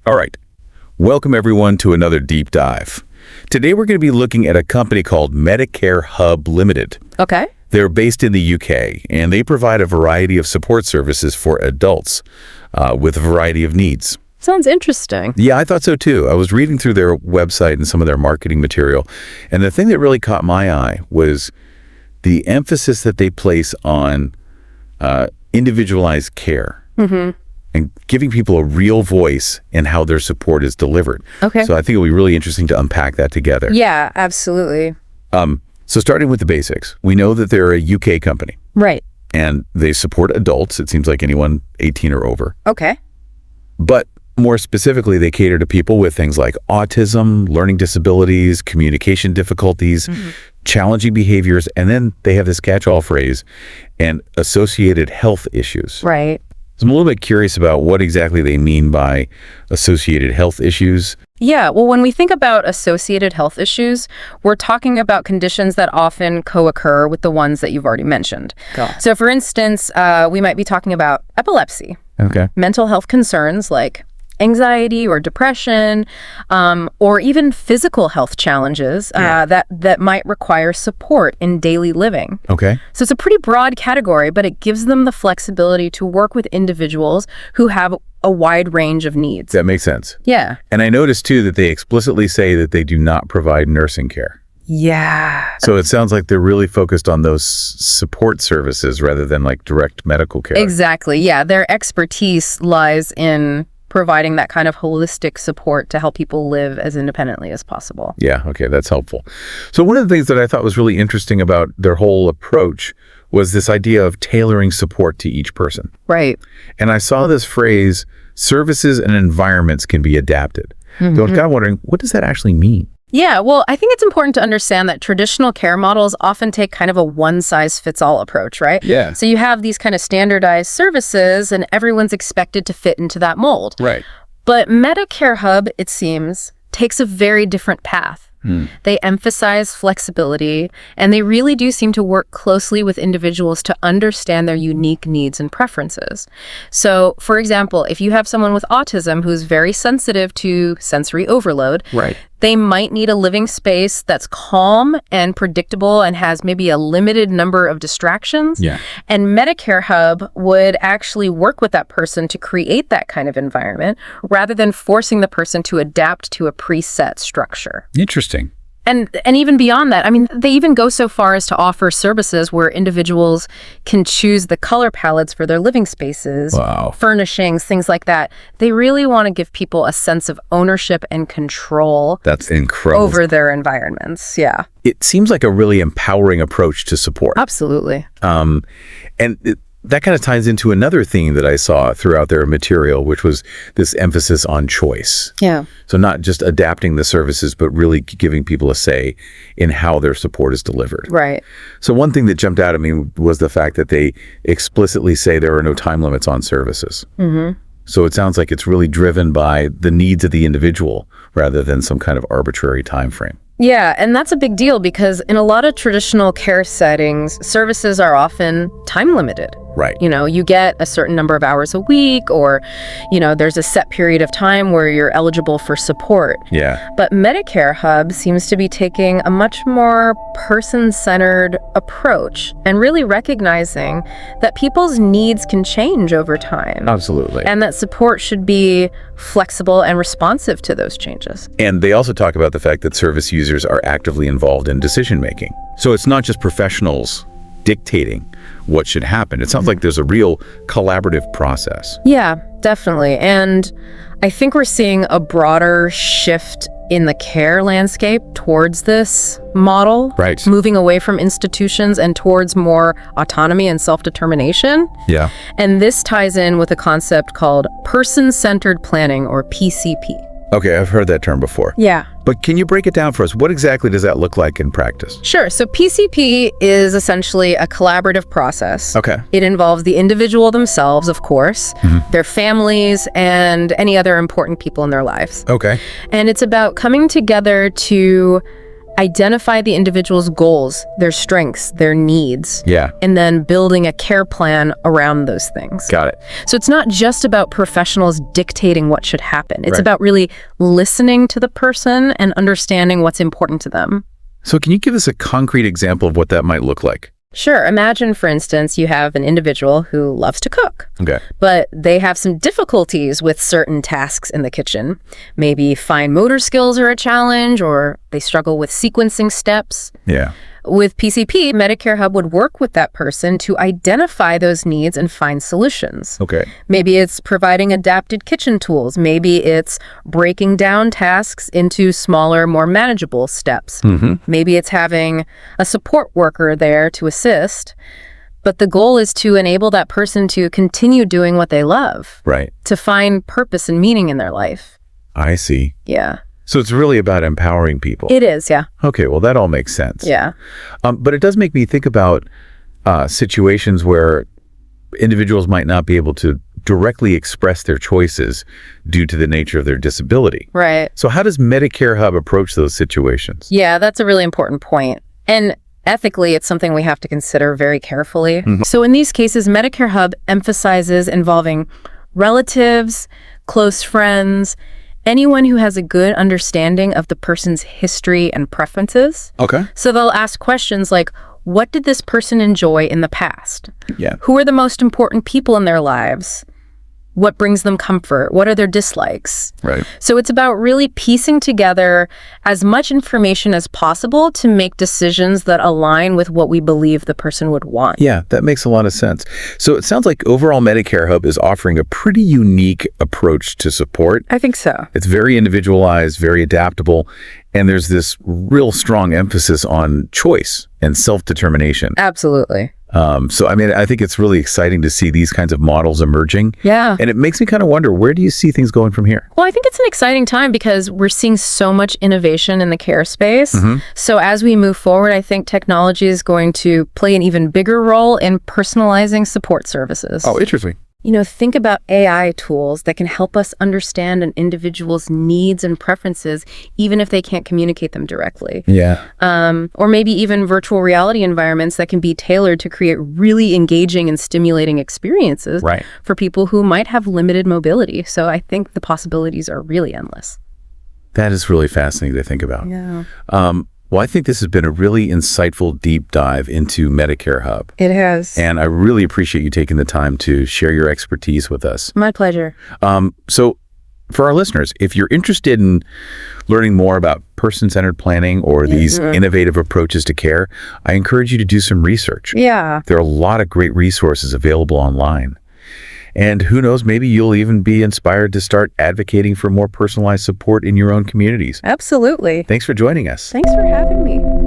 All right. Welcome, everyone, to another deep dive. Today, we're going to be looking at a company called Medicarehub Limited. Okay. They're based in the UK, and they provide a variety of support services for adults with a variety of needs. Sounds interesting. Yeah, I thought so, too. I was reading through their website and some of their marketing material, and the thing that really caught my eye was the emphasis that they place on individualized care. Mm-hmm. And giving people a real voice in how their support is delivered. Okay. So I think it'll be really interesting to unpack that together. Yeah, absolutely. So starting with the basics, we know that they're a UK company. Right. And they support adults. It seems like anyone 18 or over. Okay. But more specifically, they cater to people with things like autism, learning disabilities, communication difficulties, challenging behaviors, and then they have this catch-all phrase, and associated health issues. Right. So I'm a little bit curious about what exactly they mean by associated health issues. Yeah, well, when we think about associated health issues, we're talking about conditions that often co-occur with the ones that you've already mentioned. So for instance, we might be talking about epilepsy, mental health concerns like anxiety or depression, or even physical health challenges that might require support in daily living. Okay. So it's a pretty broad category, but it gives them the flexibility to work with individuals who have a wide range of needs. That makes sense. Yeah. And I noticed, too, that they explicitly say that they do not provide nursing care. Yeah. So it sounds like they're really focused on those support services rather than like direct medical care. Exactly. Yeah. Their expertise lies in providing that kind of holistic support to help people live as independently as possible. Yeah, okay, that's helpful. So one of the things that I thought was really interesting about their whole approach was this idea of tailoring support to each person. Right. And I saw this phrase, services and environments can be adapted. So I'm kind of wondering, what does that actually mean? Yeah, well, I think it's important to understand that traditional care models often take kind of a one-size-fits-all approach, right? Yeah. So you have these kind of standardized services and everyone's expected to fit into that mold. Right. But Medicarehub, it seems, takes a very different path. They emphasize flexibility, and they really do seem to work closely with individuals to understand their unique needs and preferences. So, for example, if you have someone with autism who's very sensitive to sensory overload, Right. they might need a living space that's calm and predictable and has maybe a limited number of distractions. Yeah. And Medicarehub would actually work with that person to create that kind of environment rather than forcing the person to adapt to a preset structure. Interesting. And even beyond that, I mean, they even go so far as to offer services where individuals can choose the color palettes for their living spaces, furnishings, things like that. They really want to give people a sense of ownership and control. That's incredible. Over their environments. Yeah. It seems like a really empowering approach to support. Absolutely. That kind of ties into another theme that I saw throughout their material, which was this emphasis on choice. Yeah. So not just adapting the services, but really giving people a say in how their support is delivered. Right. So one thing that jumped out at me was the fact that they explicitly say there are no time limits on services. So it sounds like it's really driven by the needs of the individual rather than some kind of arbitrary time frame. Yeah, and that's a big deal because in a lot of traditional care settings, services are often time limited. Right. You know, you get a certain number of hours a week or, you know, there's a set period of time where you're eligible for support. Yeah. But Medicarehub seems to be taking a much more person-centered approach and really recognizing that people's needs can change over time. Absolutely. And that support should be flexible and responsive to those changes. And they also talk about the fact that service users are actively involved in decision-making. So it's not just professionals dictating what should happen. It sounds like there's a real collaborative process. Yeah, definitely. And I think we're seeing a broader shift in the care landscape towards this model. Right. Moving away from institutions and towards more autonomy and self-determination. Yeah. And this ties in with a concept called person-centered planning, or PCP. Okay, I've heard that term before. Yeah. But can you break it down for us? What exactly does that look like in practice? Sure. So PCP is essentially a collaborative process. Okay. It involves the individual themselves, of course, their families, and any other important people in their lives. Okay. And it's about coming together to identify the individual's goals, their strengths, their needs, and then building a care plan around those things. Got it. So it's not just about professionals dictating what should happen. It's about really listening to the person and understanding what's important to them. So can you give us a concrete example of what that might look like? Sure. Imagine, for instance, you have an individual who loves to cook. Okay. But they have some difficulties with certain tasks in the kitchen. Maybe fine motor skills are a challenge, or they struggle with sequencing steps. Yeah. With PCP, Medicarehub would work with that person to identify those needs and find solutions. Okay. Maybe it's providing adapted kitchen tools. Maybe it's breaking down tasks into smaller, more manageable steps. Maybe it's having a support worker there to assist. But the goal is to enable that person to continue doing what they love. Right. To find purpose and meaning in their life. I see. Yeah. So it's really about empowering people. It is, yeah. Okay, well, that all makes sense. Yeah. But it does make me think about situations where individuals might not be able to directly express their choices due to the nature of their disability. Right. So how does Medicarehub approach those situations? Yeah, that's a really important point. And ethically, it's something we have to consider very carefully. So in these cases, Medicarehub emphasizes involving relatives, close friends, anyone who has a good understanding of the person's history and preferences. Okay. So they'll ask questions like, what did this person enjoy in the past? Yeah. Who are the most important people in their lives? What brings them comfort? What are their dislikes? Right. So it's about really piecing together as much information as possible to make decisions that align with what we believe the person would want. Yeah, that makes a lot of sense. So it sounds like overall Medicarehub is offering a pretty unique approach to support. I think so. It's very individualized, very adaptable, and there's this real strong emphasis on choice and self-determination. Absolutely. So, I mean, I think it's really exciting to see these kinds of models emerging. Yeah. And it makes me kind of wonder, where do you see things going from here? Well, I think it's an exciting time because we're seeing so much innovation in the care space. So as we move forward, I think technology is going to play an even bigger role in personalizing support services. Oh, interesting. You know, think about AI tools that can help us understand an individual's needs and preferences, even if they can't communicate them directly. Yeah. Or maybe even virtual reality environments that can be tailored to create really engaging and stimulating experiences for people who might have limited mobility. So I think the possibilities are really endless. That is really fascinating to think about. Yeah. Well, I think this has been a really insightful deep dive into Medicarehub. It has. And I really appreciate you taking the time to share your expertise with us. My pleasure. So for our listeners, if you're interested in learning more about person-centered planning or these innovative approaches to care, I encourage you to do some research. Yeah. There are a lot of great resources available online. And who knows, maybe you'll even be inspired to start advocating for more personalized support in your own communities. Absolutely. Thanks for joining us. Thanks for having me.